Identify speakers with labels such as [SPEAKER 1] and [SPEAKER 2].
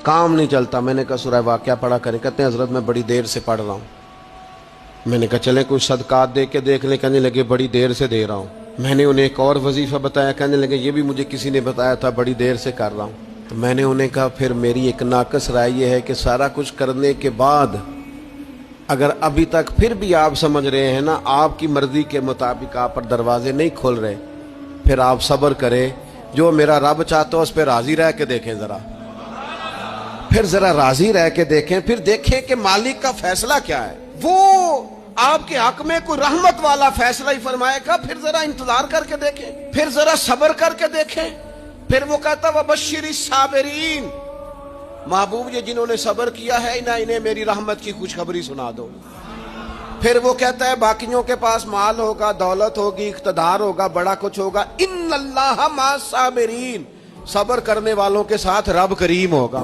[SPEAKER 1] काम नहीं चलता। मैंने कहा सूरह वाक़या पढ़ा करें। कहते हैं हजरत मैं बड़ी देर से पढ़ रहा हूँ। मैंने कहा चलें कुछ सदकात दे के देख लें। कहने लगे बड़ी देर से दे रहा हूँ। मैंने उन्हें एक और वजीफा बताया। कहने लगे ये भी मुझे किसी ने बताया था, बड़ी देर से कर रहा हूँ। तो मैंने उन्हें कहा फिर मेरी एक नाकस राय ये है कि सारा कुछ करने के बाद अगर अभी तक फिर भी आप समझ रहे हैं ना आपकी मर्जी के मुताबिक आप पर दरवाजे नहीं खोल रहे, फिर आप सब्र करें। जो मेरा रब चाहता है उस पर राजी रह के देखें जरा, फिर जरा राजी रह के देखें, फिर देखें कि मालिक का फैसला क्या है। वो आपके हक में कोई रहमत वाला फैसला ही फरमाएगा, फिर जरा इंतजार करके देखें, फिर जरा सब्र करके देखें। फिर वो कहता वबश्शिरी साबिरीन, महबूब ये जिन्होंने सब्र किया है ना इन्हें मेरी रहमत की खुशखबरी सुना दो। फिर वो कहता है बाकियों के पास माल होगा, दौलत होगी, इख्तिदार होगा, बड़ा कुछ होगा, इन्नल्लाह मअस साबिरीन, सब्र करने वालों के साथ रब करीम होगा।